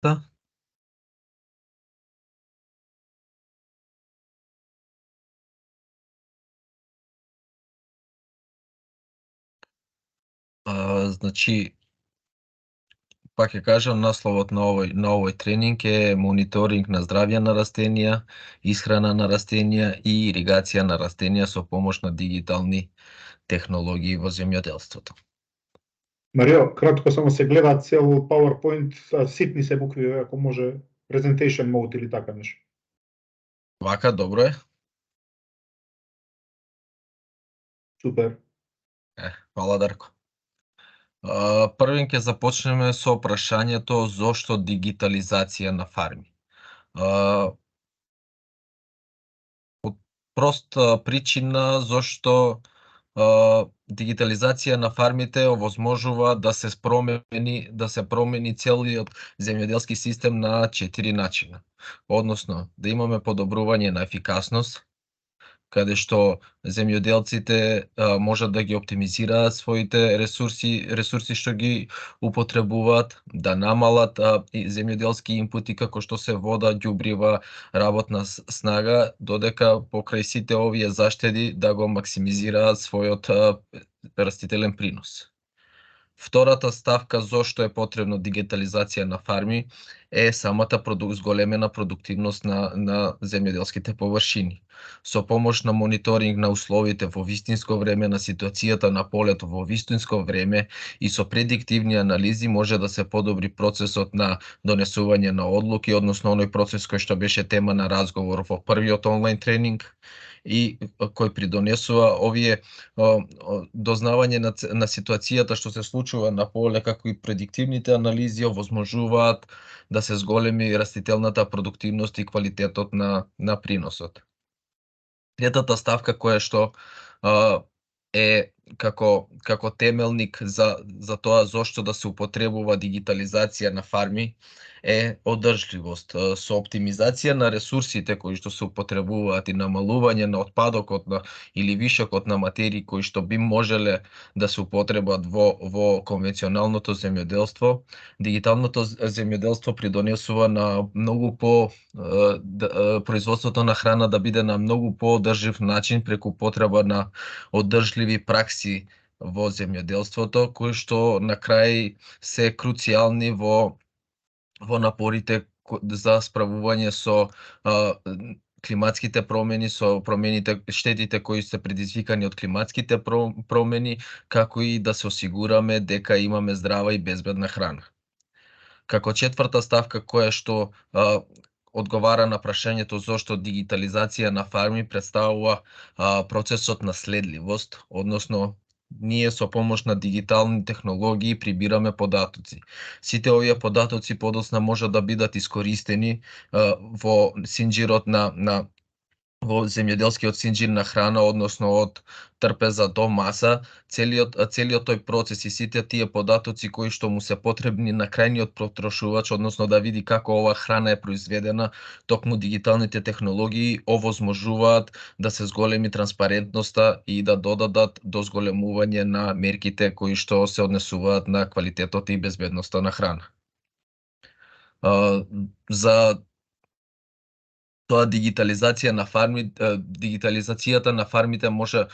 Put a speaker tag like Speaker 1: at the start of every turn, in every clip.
Speaker 1: Да. Значи, пак ќе кажам, насловот на овој тренинг е мониторинг на здравје на растенија, исхрана на растенија и иригација на растенија со помош на дигитални технологии во земјоделството.
Speaker 2: Марио, кратко само се гледа цел PowerPoint, ситни се букви, ако може presentation mode или така нешто.
Speaker 1: Вака, добро е.
Speaker 2: Супер.
Speaker 1: Фала, Дарко. Првен ќе започнеме со прашањето зошто дигитализација на фарми. Од проста причина зошто дигитализација на фармите овозможува да се промени целиот земјоделски систем на 4 начина. Односно, да имаме подобрување на ефикасност, каде што земјоделците можат да ги оптимизираат своите ресурси што ги употребуваат, да намалат земјоделски инпути како што се вода, ѓубрива, работна снага, додека покрај сите овие заштеди да го максимизираат својот растителен принос. Втората ставка зошто е потребно дигитализација на фарми е самата зголемена продуктивност на земјоделските површини. Со помош на мониторинг на условите во вистинско време, на ситуацијата на полето во вистинско време и со предиктивни анализи може да се подобри процесот на донесување на одлуки, односно оној процес кој што беше тема на разговор во првиот онлайн тренинг и кој придонесува овие дознавање на ситуацијата што се случува на поле, како и предиктивните анализи овозможуваат да се зголеми растителната продуктивност и квалитетот на приносот. Третата ставка која што е како темелник за тоа зошто да се употребува дигитализација на фарми е одржливост. Со оптимизација на ресурсите кои што се употребуваат и намалување на отпадокот или вишокот на материи кои што би можеле да се употребат во конвенционалното земјоделство, дигиталното земјоделство придонесува на многу производството на храна да биде на многу по-одржлив начин преку потреба на одржливи пракси во земјоделството, кои што на крај се круцијални во напорите за справување со климатските промени, со штетите кои се предизвикани од климатските промени, како и да се осигураме дека имаме здрава и безбедна храна. Како четврта ставка која што одговара на прашањето зошто дигитализација на фарми представува процесот на следливост, односно ние со помош на дигитални технологии прибираме податоци. Сите овие податоци подоцна можат да бидат искористени во синџирот во земјоделскиот синџир на храна, односно од трпеза до маса, целиот тој процес и сите тие податоци кои што му се потребни на крајниот потрошувач, односно да види како оваа храна е произведена, токму дигиталните технологии овозможуваат да се зголеми транспарентноста и да додадат до зголемување на мерките кои што се однесуваат на квалитетот и безбедноста на храна. За тоа дигитализацијата на фармите може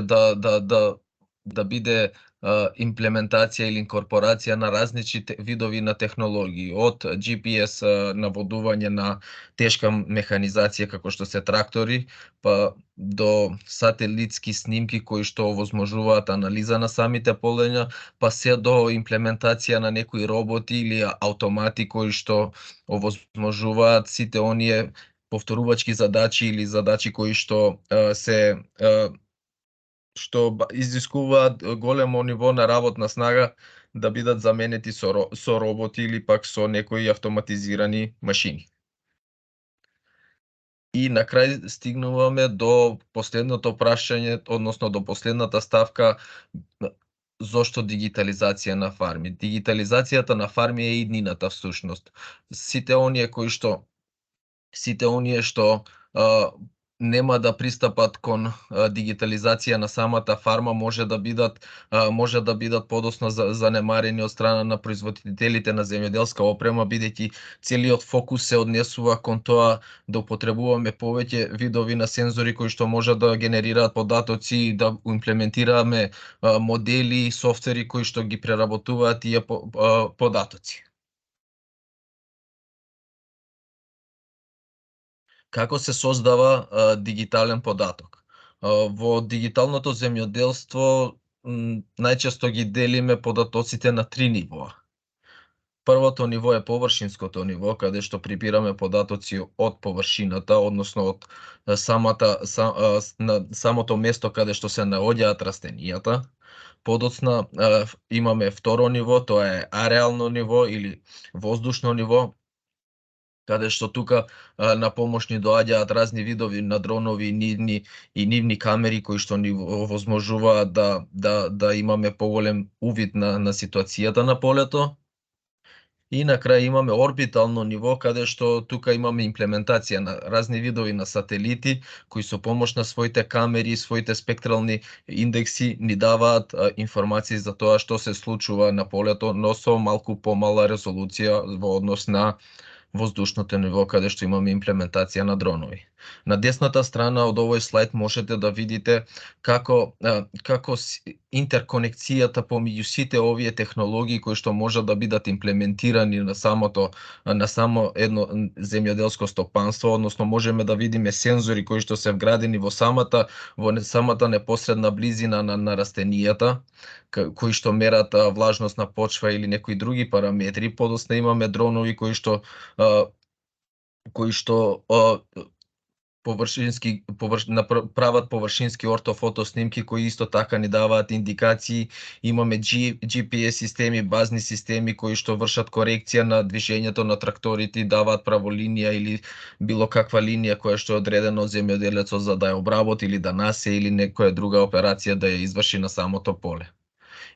Speaker 1: да биде имплементација или инкорпорација на различни видови на технологии, од GPS наводување на тешка механизација како што се трактори, па до сателитски снимки кои што овозможуваат анализа на самите полења, па се до имплементација на некои роботи или автомати кои што овозможуваат сите оние повторувачки задачи или задачи кои што изискуваат големо ниво на работна снага да бидат заменети со роботи или пак со некои автоматизирани машини. И на крај стигнуваме до последното прашање, односно до последната ставка, зошто дигитализација на фарми. Дигитализацијата на фарми е иднината всушност. Сите оние што нема да пристапат кон дигитализација на самата фарма, може да бидат подоцна занемарени од страна на производителите на земјоделска опрема, бидејќи целиот фокус се однесува кон тоа да употребуваме повеќе видови на сензори кои што можат да генерираат податоци и да имплементираме модели и софтвери кои што ги преработуваат тие податоци. Како се создава дигитален податок? Во дигиталното земјоделство најчесто ги делиме податоците на 3 нивоа. Првото ниво е површинското ниво, каде што прибираме податоци од површината, односно од самото место каде што се наоѓаат растенијата. Подоцна имаме второ ниво, тоа е ареално ниво или воздушно ниво, каде што тука на помош ни доаѓаат разни видови на дронови и нивни камери кои што ни овозможуваат да имаме поголем увид на ситуацијата на полето. И на крај имаме орбитално ниво, каде што тука имаме имплементација на разни видови на сателити, кои со помош на своите камери и своите спектрални индекси ни даваат информации за тоа што се случува на полето, но со малку помала резолуција во однос на воздушното ниво, каде што имаме имплементација на дронови. На десната страна од овој слайд можете да видите како интерконекцијата помеѓу сите овие технологии кои што можат да бидат имплементирани на само едно земјоделско стопанство, односно можеме да видиме сензори кои што се вградени во самата непосредна близина на растенијата, кои што мерат влажност на почва или некои други параметри. Подоцна имаме дронови кои што прават површински ортофото снимки кои исто така ни даваат индикации. Имаме GPS системи, базни системи кои што вршат корекција на движењето на тракторите и даваат праволинија или било каква линија која што е одредена од земјоделецот за да ја обработи или да насе или некоја друга операција да ја изврши на самото поле.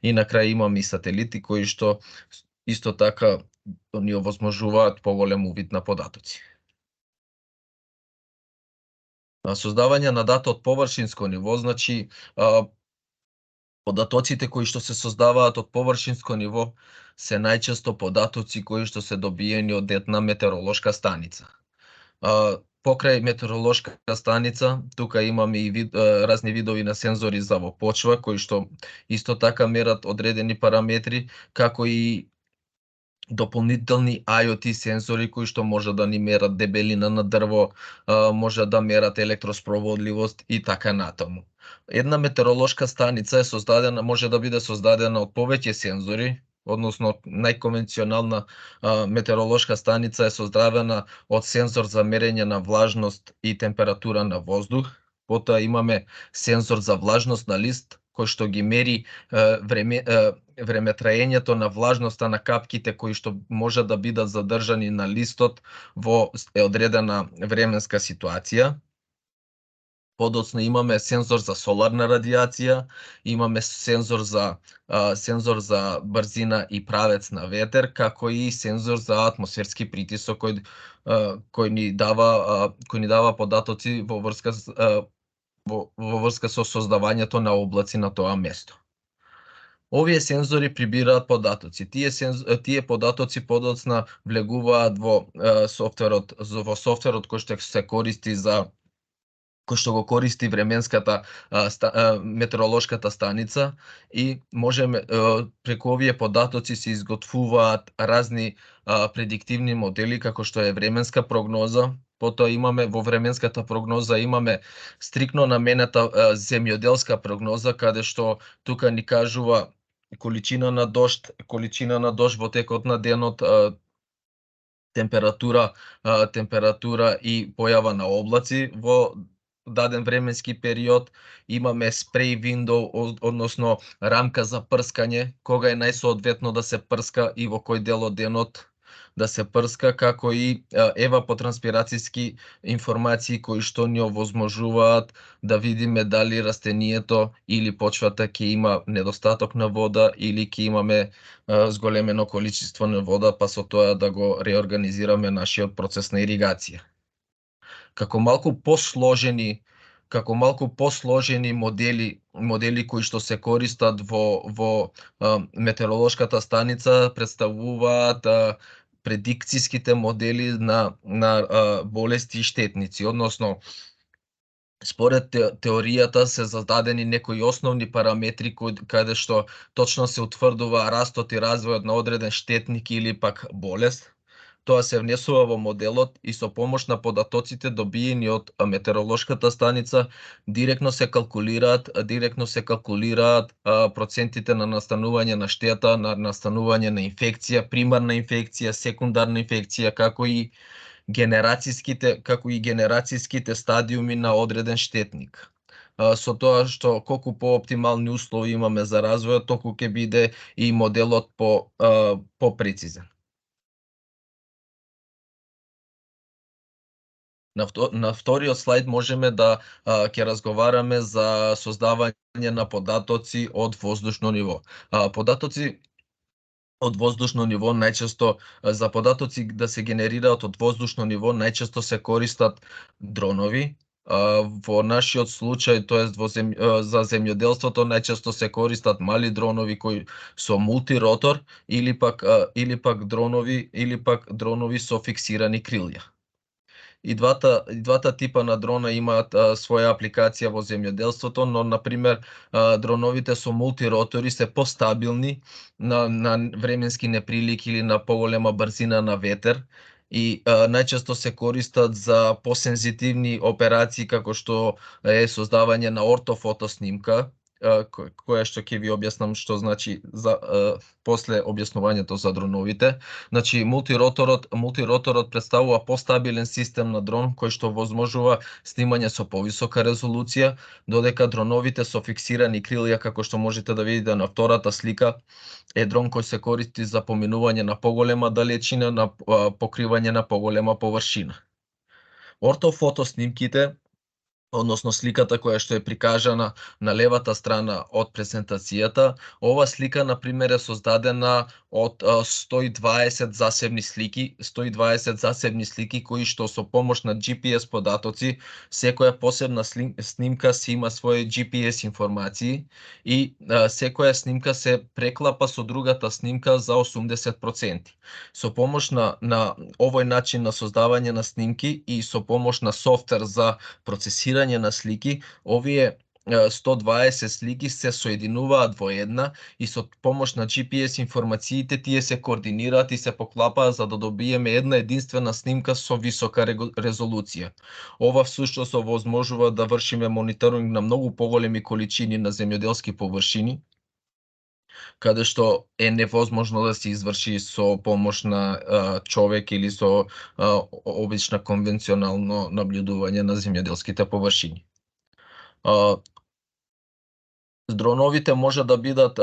Speaker 1: И на крај имаме и сателити кои што исто така ни овозможуваат поголем увид на податоци. Создавање на дата од површинско ниво, значи податоците кои што се создаваат од површинско ниво се најчесто податоци кои што се добиени од една метеоролошка станица. Покрај метеоролошка станица, тука имаме и разни видови на сензори за во почва, кои што исто така мерат одредени параметри, како и дополнителни IoT сензори кои што може да ни мерат дебелина на дрво, може да мерат електроспроводливост и така натаму. Една метеоролошка станица е создадена, може да биде создадена од повеќе сензори, односно најконвенционална метеоролошка станица е создадена од сензор за мерење на влажност и температура на воздух. Потоа имаме сензор за влажност на лист, кој што ги мери времетраењето на влажноста на капките кои што може да бидат задржани на листот во одредена временска ситуација. Подоцна имаме сензор за соларна радијација, имаме сензор за брзина и правец на ветер, како и сензор за атмосферски притисок кој ни дава податоци во врска со создавањето на облаци на тоа место. Овие сензори прибираат податоци. Тие податоци подоцна влегуваат во софтверот кој што се користи кој што го користи временската метеоролошката станица и можеме преку овие податоци се изготвуваат разни предиктивни модели како што е временска прогноза. Потоа имаме во временската прогноза имаме стрикно наменета земјоделска прогноза каде што тука ни кажува количина на дожд во текот на денот, температура и појава на облаци во даден временски период. Имаме спреј виндоу, односно рамка за прскање, кога е најсоодветно да се прска и во кој дел од денот да се прска, како и евапотранспирацијски информации кои што ни овозможуваат да видиме дали растението или почвата ќе има недостаток на вода или ќе имаме зголемено количество на вода, па со тоа да го реорганизираме нашиот процес на иригација. како малку посложени модели кои што се користат во метеоролошката станица претставуваат предикцијските модели на болести и штетници, односно според теоријата се зададени некои основни параметри каде што точно се утврдува растот и развојот на одреден штетник или пак болест. Тоа се внесува во моделот и со помош на податоците добиени од метеоролошката станица директно се калкулираат процентите на настанување на штета, на настанување на инфекција, примарна инфекција, секундарна инфекција, како и генерацијските стадиуми на одреден штетник. Со тоа што колку пооптимални услови имаме за развојот, толку ќе биде и моделот попрецизен. На вториот слайд можеме да ќе разговараме за создавање на податоци од воздушно ниво. Податоци од воздушно ниво најчесто за податоци да се генерираат од воздушно ниво најчесто се користат дронови. Во нашиот случај, тоест за земјоделството најчесто се користат мали дронови кои со мултиротор или пак дронови со фиксирани крилја. И двата типа на дрона имаат своја апликација во земјоделството, но на пример дроновите со мултиротори се постабилни на временски неприлики или на поголема брзина на ветер и најчесто се користат за посензитивни операции како што е создавање на ортофото снимка, која што ќе ви објаснам што значи за после објаснувањето за дроновите. Значи мултироторот претставува постабилен систем на дрон кој што возможува снимање со повисока резолуција, додека дроновите со фиксирани крилја, како што можете да видите на втората слика, е дрон кој се користи за поминување на поголема далечина, на покривање на поголема површина. Ортофото снимките, односно сликата која што е прикажана на левата страна од презентацијата, ова слика на пример е создадена од 120 засебни слики кои што со помош на GPS податоци, секоја посебна снимка си има своје GPS информации и секоја снимка се преклапа со другата снимка за 80%. Со помош на овој начин на создавање на снимки и со помош на софтвер за процесирање на слики, овие 120 слики се соединуваат во една и со помош на GPS информациите тие се координираат и се поклапаат за да добиеме една единствена снимка со висока резолуција. Ова всушност овозможува да вршиме мониторинг на многу поголеми количини на земјоделски површини, каде што е невозможно да се изврши со помош на човек или со обична конвенционално набљудување на земјоделските површини. Дроновите може да бидат,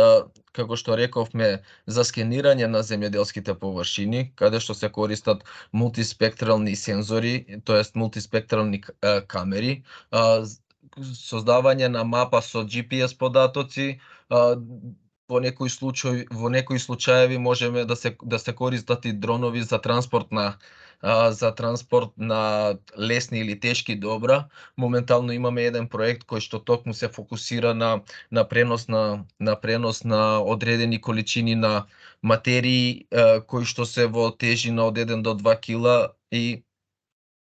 Speaker 1: како што рековме, за скенирање на земјоделските површини, каде што се користат мултиспектрални сензори, тоест мултиспектрални камери, создавање на мапа со GPS податоци, во некои случаеви можеме да се користат и дронови за транспорт на лесни или тешки добра. Моментално имаме еден проект кој што токму се фокусира на пренос на одредени количини на материи кои што се во тежина од 1 до 2 кила и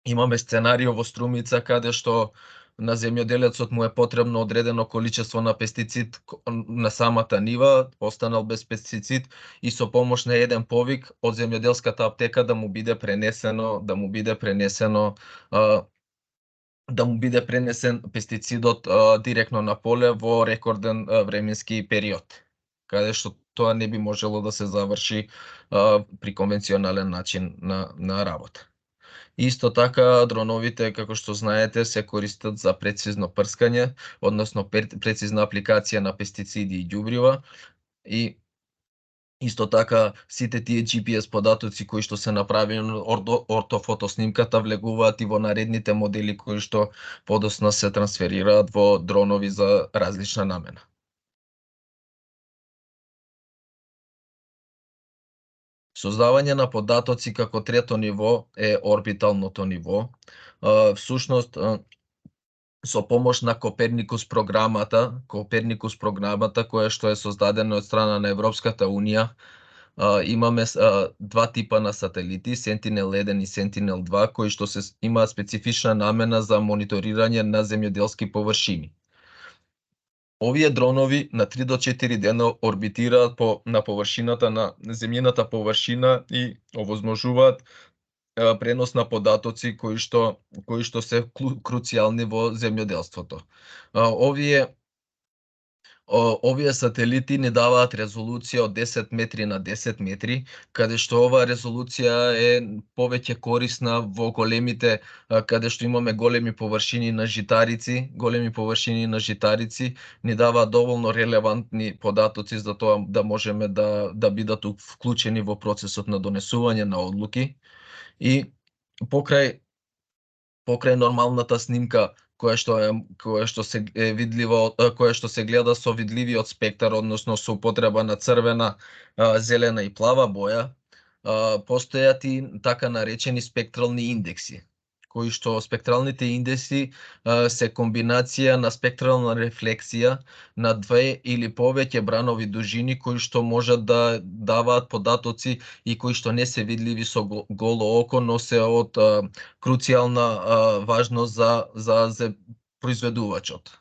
Speaker 1: имаме сценарио во Струмица каде што на земјоделецот му е потребно одредено количество на пестицид на самата нива, останал без пестицид и со помош на еден повик од земјоделската аптека да му биде пренесен пестицидот директно на поле во рекорден временски период, каде што тоа не би можело да се заврши при конвенционален начин на работа. Исто така, дроновите, како што знаете, се користат за прецизно прскање, односно прецизна апликација на пестициди и ѓубрива и исто така сите тие GPS податоци кои што се направени од ортофотоснимката влегуваат и во наредните модели кои што подосна се трансферираат во дронови за различна намена. Создавање на податоци како трето ниво е орбиталното ниво. Всушност, со помош на Коперникус програмата која што е создадена од страна на Европската Унија, имаме два типа на сателити, Sentinel-1 и Sentinel-2, кои што имаат специфична намена за мониторирање на земјоделски површини. Овие дронови на 3 до 4 дена орбитираат на површината на земјината површина и овозможуваат пренос на податоци кои што се круцијални во земјоделството. Овие сателити ни даваат резолуција од 10 метри на 10 метри, каде што оваа резолуција е повеќе корисна во големите, каде што имаме големи површини на житарици, ни даваат доволно релевантни податоци за тоа да можеме да бидат вклучени во процесот на донесување на одлуки. И покрај нормалната снимка која што се гледа со видливиот спектар, односно со употреба на црвена, зелена и плава боја, постојат и така наречени спектрални индекси, кои што спектралните индекси се комбинација на спектрална рефлексија на две или повеќе бранови дужини кои што можат да даваат податоци и кои што не се видливи со голо око, но се од круцијална важност за произведувачот.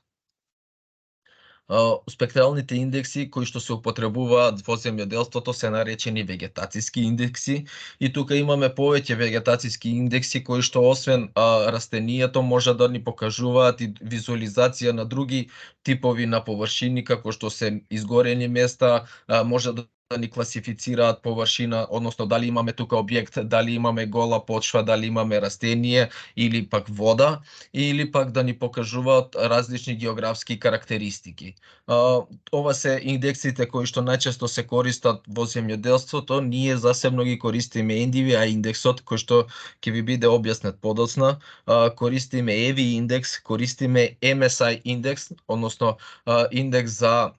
Speaker 1: Спектралните индекси кои што се употребуваат во земјоделството се наречени вегетациски индекси, и тука имаме повеќе вегетациски индекси кои што освен растенијето може да ни покажуваат и визуализација на други типови на површини, како што се изгорени места, може да ни класифицираат површина, односно дали имаме тука објект, дали имаме гола почва, дали имаме растение или пак вода, или пак да ни покажуваат различни географски карактеристики. Ова се индексите кои што најчесто се користат во земјоделството. Ние засебно ги користиме NDVI индексот, кој што ќе ви биде објаснет подоцна. Користиме EVI индекс, користиме MSI индекс, односно индекс за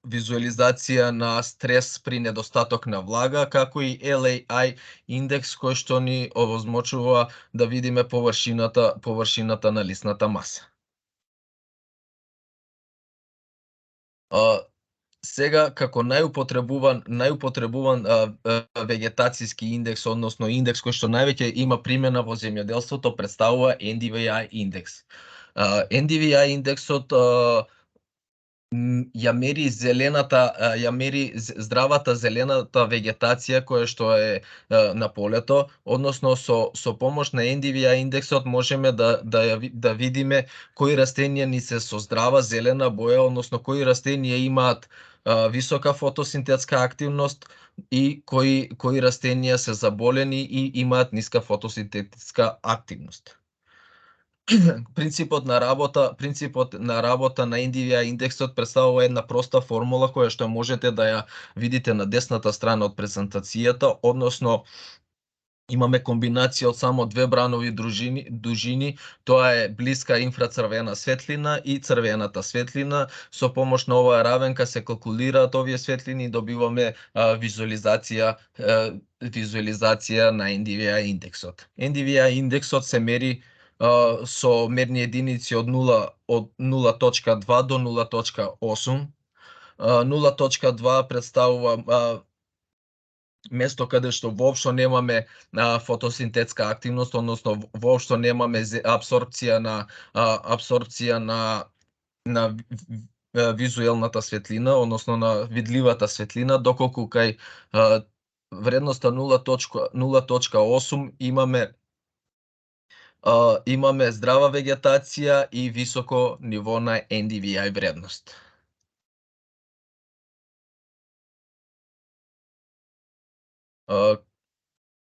Speaker 1: визуализација на стрес при недостаток на влага, како и LAI индекс кој што ни овозможува да видиме површината на лисната маса. Сега, како најупотребуван вегетацијски индекс, односно индекс кој што највеќе има примена во земјоделството, представува NDVI индекс. NDVI индексот ја мери здравата зелената вегетација која што е на полето, односно со помош на NDVI индексот можеме да видиме кои растенија ни се со здрава зелена боја, односно кои растенија имаат висока фотосинтетска активност и кои растенија се заболени и имаат ниска фотосинтетска активност. Принципот на работа на NDVI индексот представува една проста формула која што можете да ја видите на десната страна од презентацијата, односно имаме комбинација од само две бранови дужини, тоа е блиска инфрацрвена светлина и црвената светлина. Со помош на оваа равенка се калкулираат овие светлини и добиваме визуализација на NDVI индексот. NDVI индексот се мери со мерни единици од 0.2 до 0.8. 0.2 представува место каде што воопшто немаме фотосинтетска активност, односно воопшто немаме апсорпција на визуелната светлина, односно на видливата светлина, доколку кај вредноста 0.8 имаме здрава вегетација и високо ниво на NDVI вредност.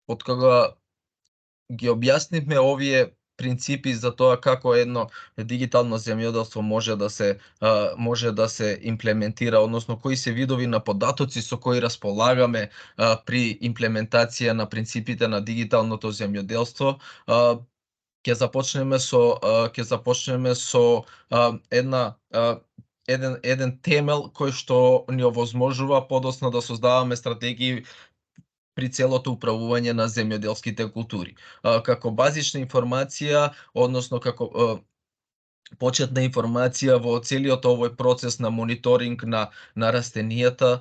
Speaker 1: Откога ги објаснивме овие принципи за тоа како едно дигитално земјоделство може да се имплементира, односно кои се видови на податоци со кои располагаме при имплементација на принципите на дигиталното земјоделство, ќе започнеме со еден темел кој што ни овозможува подоцна да создаваме стратегии при целото управување на земјоделските култури. Како базична информација, односно како почетна информација во целиот овој процес на мониторинг на растенијата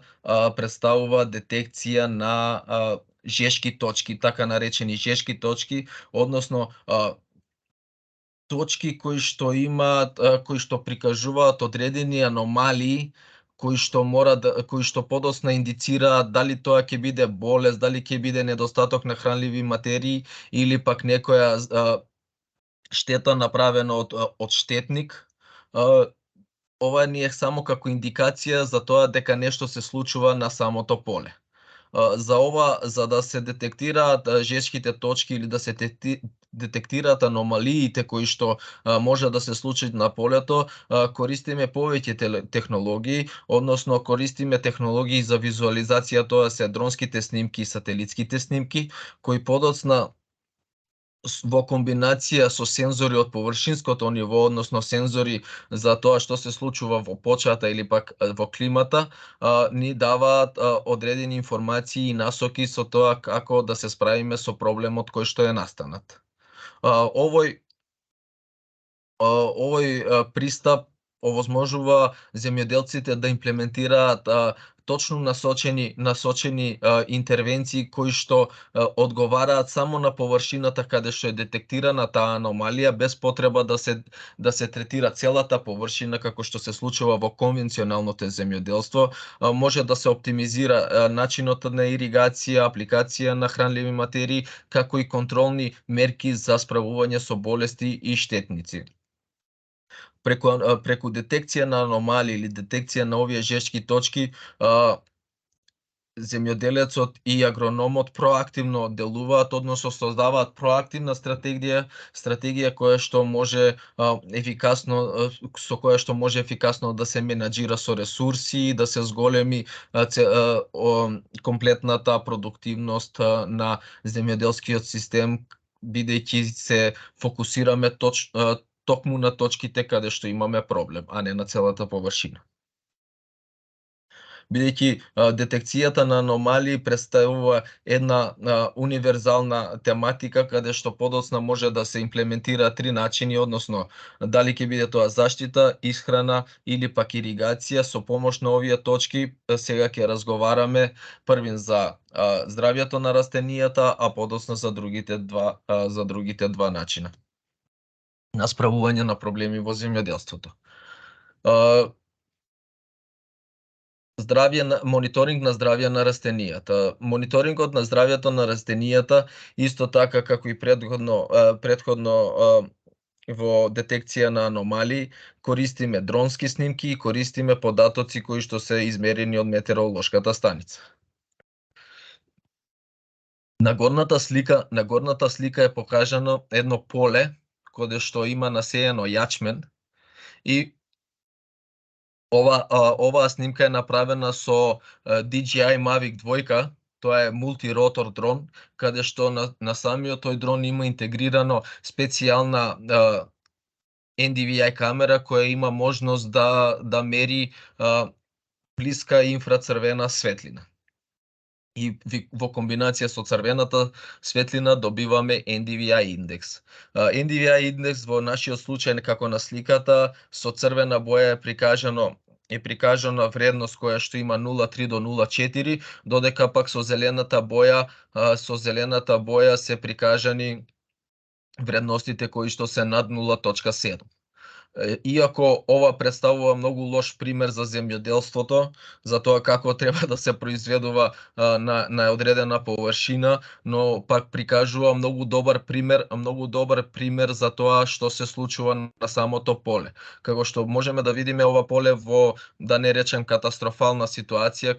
Speaker 1: представува детекција на жешки точки, така наречени жешки точки, односно точки кои што прикажуваат одредени аномалии кои што подоцна индицираат дали тоа ќе биде болест, дали ќе биде недостаток на хранливи материи или пак некоја штета направена од штетник. Ова ни е само како индикација за тоа дека нешто се случува на самото поле. За да се детектираат жешките точки или да се детектираат аномалиите кои што може да се случат на полето, користиме повеќе технологии, односно користиме технологии за визуализација, тоа се дронските снимки и сателитските снимки, кои подоцна во комбинација со сензори од површинското ниво, односно сензори за тоа што се случува во почвата или пак во климата, ни даваат одредени информации и насоки со тоа како да се справиме со проблемот кој што е настанат. Овој пристап овозможува земјоделците да имплементираат точно насочени интервенции кои што одговараат само на површината каде што е детектирана таа аномалија, без потреба да се третира целата површина како што се случува во конвенционалното земјоделство. Може да се оптимизира начинот на иригација, апликација на хранливи материи, како и контролни мерки за справување со болести и штетници. Преку детекција на аномалии или детекција на овие жешки точки, земјоделецот и агрономот проактивно делуваат, односно создаваат проактивна стратегија која што може ефикасно да се менаџира со ресурси, да се зголеми комплетната продуктивност на земјоделскиот систем, бидејќи се фокусираме токму на точките каде што имаме проблем, а не на целата површина. Бидејќи детекцијата на аномалии представува една универзална тематика каде што подоцна може да се имплементира три начини, односно дали ќе биде тоа заштита, исхрана или пак иригација. Со помош на овие точки сега ќе разговараме првин за здравјето на растенијата, а подоцна за другите два начина на справување на проблеми во земјоделството. Мониторинг на здравје на растенијата. Мониторингот на здравјето на растенијата, исто така како и предходно во детекција на аномалии, користиме дронски снимки и користиме податоци кои што се измерени од метеоролошката станица. На горната слика е покажано едно поле каде што има насејано јачмен и оваа снимка е направена со DJI Mavic 2, тоа е мултиротор дрон, каде што на самиот тој дрон има интегрирано специјална NDVI камера која има можност да мери блиска инфрацрвена светлина. И во комбинација со црвената светлина добиваме NDVI индекс. NDVI индекс во нашиот случај како на сликата со црвена боја е прикажана вредност која што има 0,3 до 0,4, додека пак со зелената боја се прикажани вредностите кои што се над 0,7. Иако ова представува многу лош пример за земјоделството, за тоа како треба да се произведува на одредена површина, но пак прикажува многу добар пример за тоа што се случува на самото поле. Како што можеме да видиме ова поле во, да не речем, катастрофална ситуација,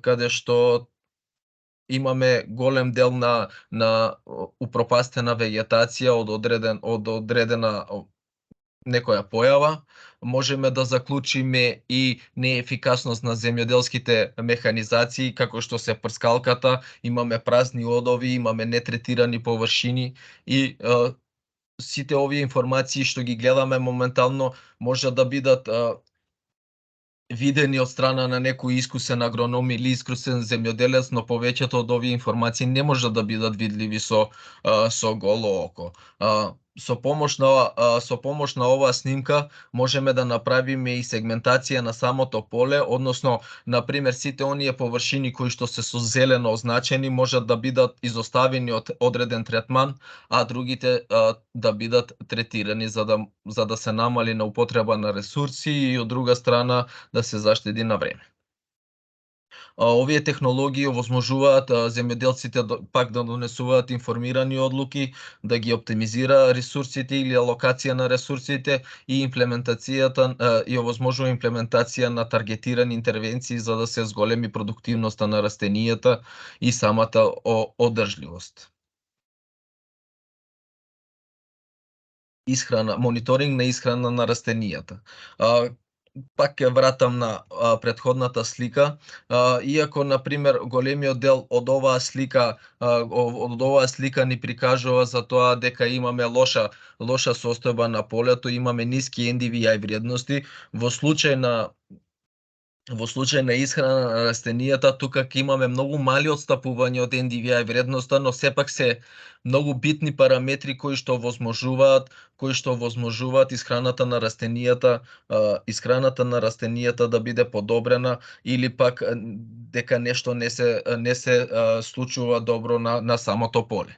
Speaker 1: каде што имаме голем дел на упропастена вегетација од одредена некоја појава, можеме да заклучиме и неефикасност на земјоделските механизации, како што се прскалката, имаме празни одови, имаме нетретирани површини и сите овие информации што ги гледаме моментално може да бидат видени од страна на некој искусен агроном или искусен земјоделец, но повеќето од овие информации не можат да бидат видливи со голо око. Со помош на оваа снимка можеме да направиме и сегментација на самото поле, односно, на пример, сите оние површини кои што се со зелено означени можат да бидат изоставени од одреден третман, а другите да бидат третирани за да се намали на употреба на ресурси и од друга страна да се заштеди на време. Овие технологии овозможуваат земјоделците пак да донесуваат информирани одлуки, да ги оптимизира ресурсите или алокација на ресурсите и и овозможува имплементација на таргетирани интервенции за да се зголеми продуктивноста на растенијата и самата одржливост. Мониторинг на исхрана на растенијата. Пак ќе вратам на претходната слика. Иако, на пример, големиот дел од оваа слика ни прикажува за тоа дека имаме лоша состојба на полето, имаме ниски NDVI вредности, во случај на исхрана на растенијата, тука ќе имаме многу мали отстапувања од NDVI вредноста, но сепак се многу битни параметри кои што возможуваат исхраната на растенијата да биде подобрена или пак дека нешто не се случува добро на самото поле.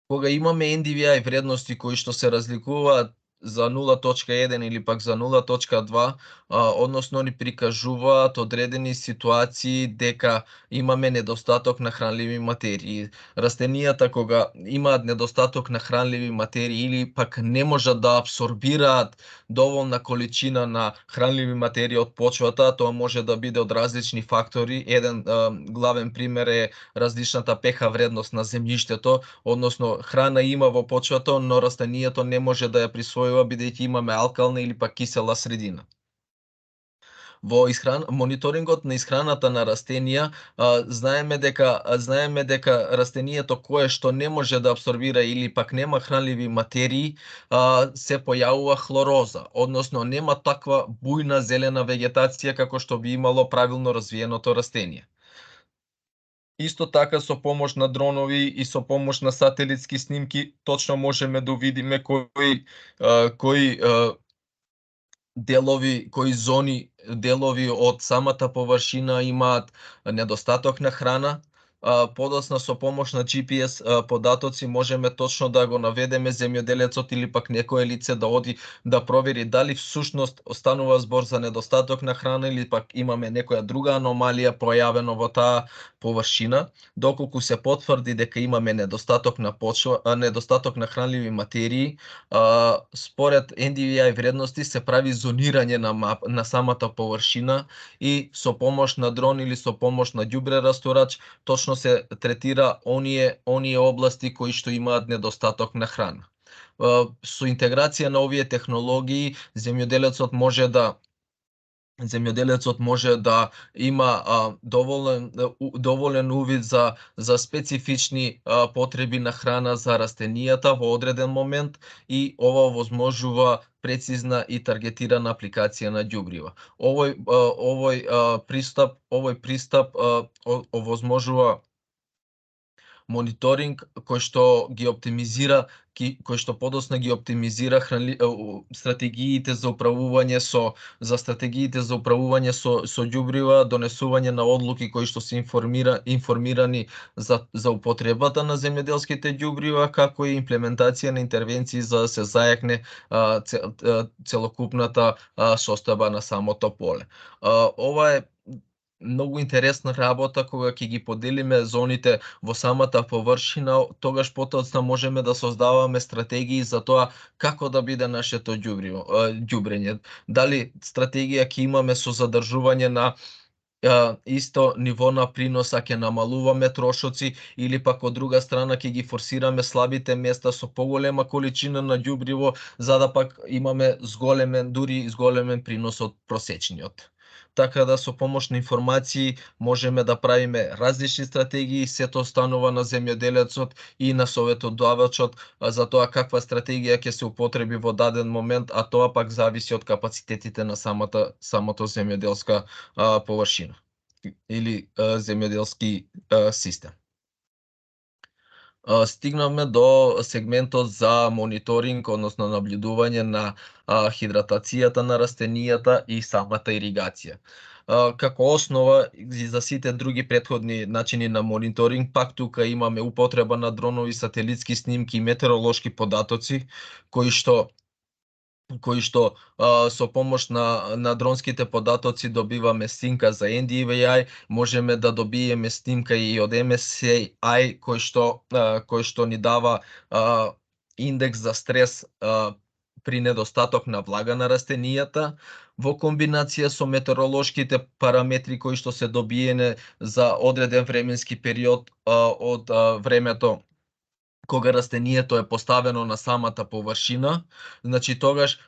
Speaker 1: Кога имаме NDVI вредности кои што се разликуваат за 0.1 или пак за 0.2, односно ни прикажуваат одредени ситуации дека имаме недостаток на хранливи материи. Растенијата кога имаат недостаток на хранливи материи или пак не можат да апсорбираат доволна количина на хранливи материи од почвата, тоа може да биде од различни фактори. Еден главен пример е различната pH вредност на земјиштето, односно храна има во почвата, но растенијето не може да ја присвојува бидејќи имаме алкална или пак кисела средина. Во мониторингот на исхраната на растенија, знаеме дека растенијето кое што не може да апсорбира или пак нема хранливи материи, се појавува хлороза, односно нема таква бујна зелена вегетација како што би имало правилно развиеното растение. Исто така, со помош на дронови и со помош на сателитски снимки, точно можеме да видиме кои делови од самата површина имаат недостаток на храна. Подоцна со помош на GPS податоци можеме точно да го наведеме земјоделецот или пак некое лице да оди да провери дали всушност останува збор за недостаток на храна или пак имаме некоја друга аномалија појавено во таа површина. Доколку се потврди дека имаме недостаток на хранливи материи, според NDVI вредности се прави зонирање на самата површина и со помош на дрон или со помош на ѓубре растурач точно се третира оние области кои што имаат недостаток на храна. Со интеграција на овие технологии, земјоделецот може да има доволен увид за специфични потреби на храна за растенијата во одреден момент и ова возможува прецизна и таргетирана апликација на ѓубрива. Овој пристап овозможува мониторинг кој што подоцна ги оптимизира стратегиите за управување со ѓубрива, донесување на одлуки кои што се информирани за употребата на земјоделските ѓубрива, како и имплементација на интервенции за да се зајакне целокупната состојба на самото поле. Ова е многу интересна работа кога ќе ги поделиме зоните во самата површина, тогаш потоцна можеме да создаваме стратегии за тоа како да биде нашето ѓубрење. Дали стратегија ќе имаме со задржување на исто ниво на приноса, ќе намалуваме трошоци или пак од друга страна ќе ги форсираме слабите места со поголема количина на ѓубриво за да пак имаме зголемен принос од просечниот. така да со помош на информации можеме да правиме различни стратегии, сето останува на земјоделецот и на советодавачот за тоа каква стратегија ќе се употреби во даден момент, а тоа пак зависи од капацитетите на самото земјоделска површина или земјоделски систем. Стигнавме до сегментот за мониторинг, односно наблюдување на хидратацијата на растенијата и самата иригација. Како основа и за сите други претходни начини на мониторинг, пак тука имаме употреба на дронови, сателитски снимки и метеоролошки податоци кои што со помош на дронските податоци добиваме снимка за NDVI, можеме да добиеме снимка и од MSCI кој што ни дава индекс за стрес при недостаток на влага на растенијата, во комбинација со метеоролошките параметри кои што се добиене за одреден временски период од времето кога растението е поставено на самата површина, значи тогаш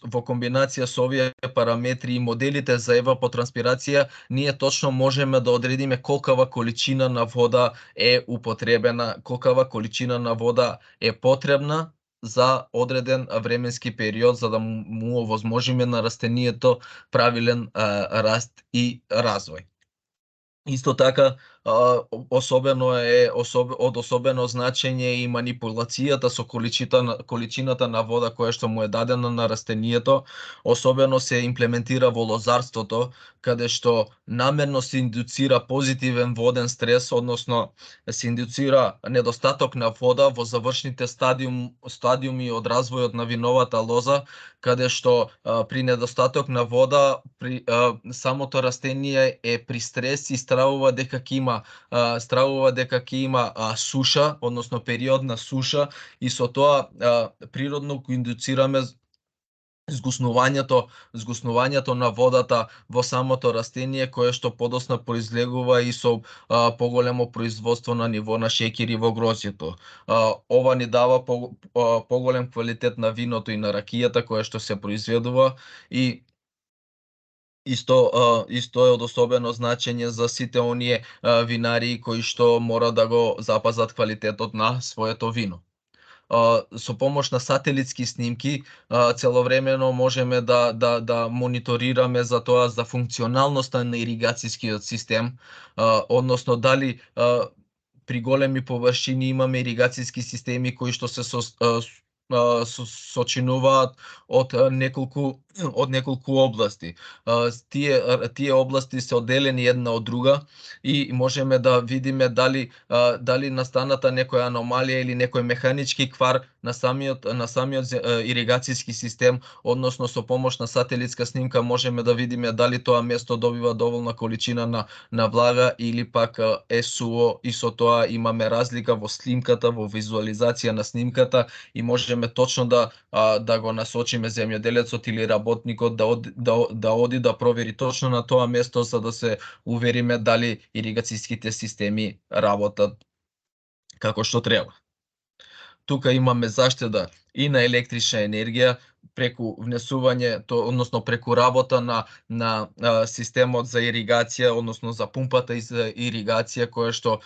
Speaker 1: во комбинација со овие параметри и моделите за евапотранспирација, ние точно можеме да одредиме колкава количина на вода е употребена, колкава количина на вода е потребна за одреден временски период за да му овозможиме на растението правилен раст и развој. Исто така, од особено значење и манипулацијата со количината на вода која што му е дадена на растението, особено се имплементира во лозарството, каде што намерно се индуцира позитивен воден стрес, односно се индуцира недостаток на вода во завршните стадиуми од развојот на виновата лоза, каде што при недостаток на вода самото растение е при стрес и стравува дека ќе има суша, односно период на суша, и со тоа природно го индуцираме згуснувањето на водата во самото растение, кое што подоцна произлегува и со поголемо производство на ниво на шеќери во грозјето. Ова ни дава поголем квалитет на виното и на ракијата која што се произведува и Исто е од особено значење за сите оние винари кои што мора да го запазат квалитетот на своето вино. Со помош на сателитски снимки целовремено можеме да мониторираме за тоа за функционалноста на иригацијскиот систем, односно дали при големи површини имаме иригацијски системи кои што се сочинуваат од неколку области. Тие области се одделени една од друга и можеме да видиме дали настаната некоја аномалија или некој механички квар на самиот иригацијски систем, односно со помош на сателитска снимка можеме да видиме дали тоа место добива доволна количина на влага или пак е суво, и со тоа имаме разлика во снимката, во визуализација на снимката и можеме точно да го насочиме земјоделецот или работникот да оди да провери точно на тоа место за да се увериме дали иригацијските системи работат како што треба. Тука имаме заштеда и на електрична енергија преку внесување, односно преку работа на системот за иригација, односно за пумпата и за иригација која што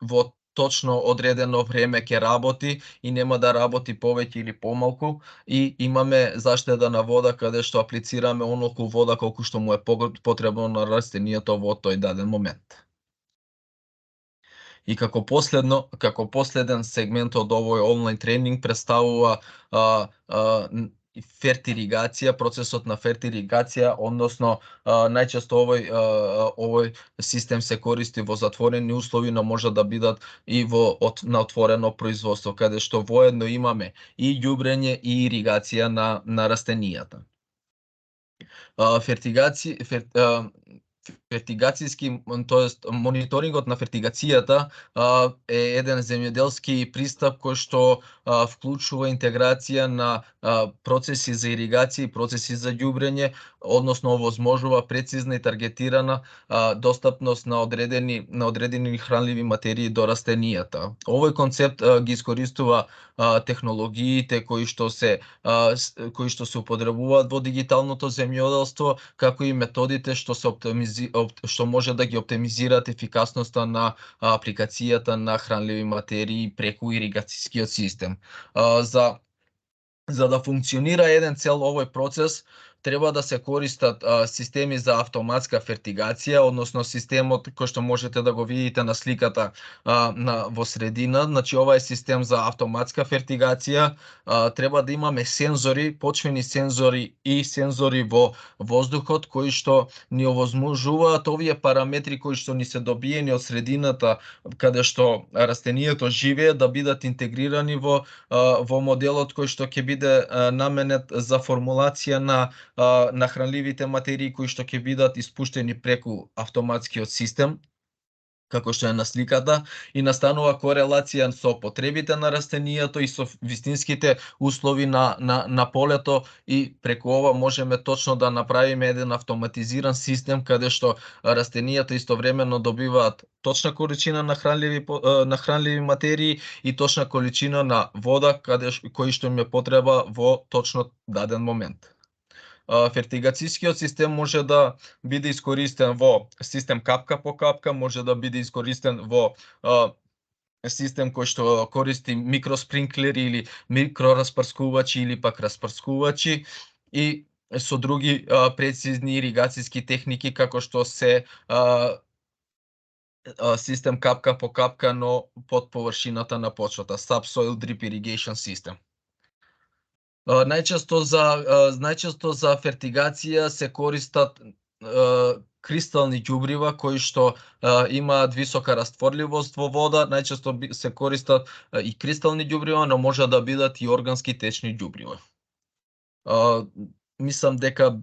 Speaker 1: во точно одредено време ќе работи и нема да работи повеќе или помалку, и имаме заштеда на вода каде што аплицираме онолку вода колку што му е потребно на растението во тој даден момент. И како последен сегмент од овој онлайн тренинг представува фертиригација, процесот на фертиригација, односно најчесто овој систем се користи во затворени услови, но може да бидат и на отворено производство, каде што воедно имаме и ѓубрење и иригација на растенијата. Тоест мониторингот на фертигацијата е еден земјоделски пристап кој што вклучува интеграција на процеси за иригација и процеси за ѓубрење, односно овозможува прецизна и таргетирана достапност на одредени хранливи материи до растенијата. Овој концепт ги искористува технологиите кои што се употребуваат во дигиталното земјоделство, како и методите што што може да ги оптимизираат ефикасноста на апликацијата на хранливи материи преку иригацијскиот систем. За да функционира еден цел овој процес, треба да се користат системи за автоматска фертигација, односно системот кој што можете да го видите на сликата во средина. Значи, ова е систем за автоматска фертигација. Треба да имаме сензори, почвени сензори и сензори во воздухот, кои што ни овозможуваат овие параметри кои што ни се добиени од средината каде што растенијето живее да бидат интегрирани во моделот кој што ќе биде наменет за формулација на хранливите материи кои што ќе бидат испуштени преку автоматскиот систем, како што е на сликата, и настанува корелација со потребите на растенијето и со вистинските услови на полето, и преку ова можеме точно да направиме еден автоматизиран систем каде што растенијата истовремено добиваат точна количина на хранливи материи и точна количина на вода кои што им е потреба во точно даден момент. Фертигацијскиот систем може да биде искористен во систем капка по капка, може да биде искористен во систем кој што користи микроспринклери или микрораспрскувачи или пак распрскувачи, и со други прецизни иригацијски техники како што се систем капка по капка, но под површината на почвата, subsoil drip irrigation system. Најчесто за фертигација се користат кристални ѓубрива кои што имаат висока растворливост во вода. Најчесто се користат и кристални ѓубрива, но може да бидат и органски течни ѓубрива. Мислам дека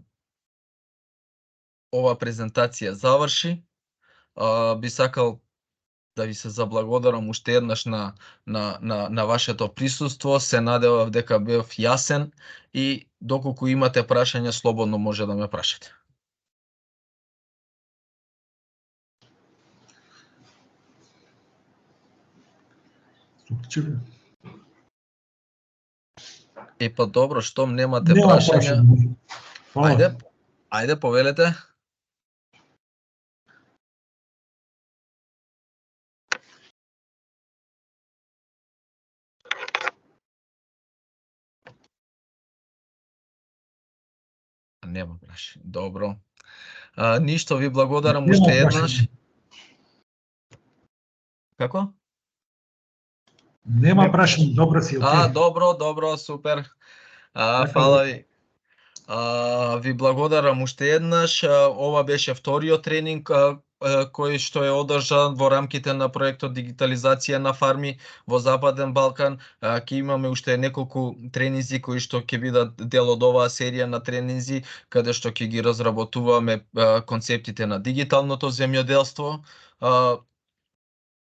Speaker 1: ова презентација заврши. Би сакал да ви се заблагодарам уште еднаш на вашето присуство. Се надевав дека бев јасен, и доколку имате прашања, слободно може да ме прашате. Па добро, штом немате прашања. Ајде, повелете. Нема прашање. Добро. Ништо, ви благодарам уште еднаш. Како?
Speaker 3: Нема прашање, добро си, окей.
Speaker 1: Добро, супер. Фала ви. Ви благодарам уште еднаш. Ова беше вториот тренинг кој што е одржан во рамките на проектот Дигитализација на фарми во Западен Балкан. Ќе имаме уште неколку тренинзи кои што ќе бидат дел од оваа серија на тренинзи, каде што ќе ги разработуваме концептите на дигиталното земјоделство.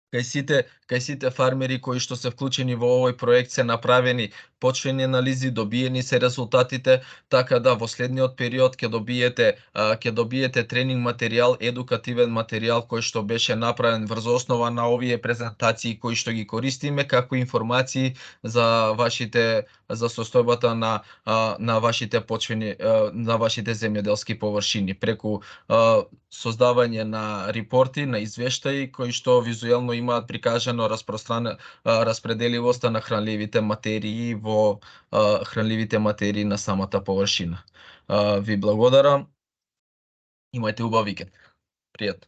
Speaker 1: Кај сите фармери кои што се вклучени во овој проект се направени почвени анализи, добиени се резултатите, така да во следниот период ќе добиете тренинг материјал, едукативен материјал кој што беше направен врз основа на овие презентации кои што ги користиме, како информации за состојбата на вашите почвени, на вашите земјоделски површини, преку создавање на репорти, на извештаи кои што визуелно имаат прикажано распределивоста на хранливите материи во хранливите материи на самата површина. Ви благодарам. Имајте убав викенд. Пријатно.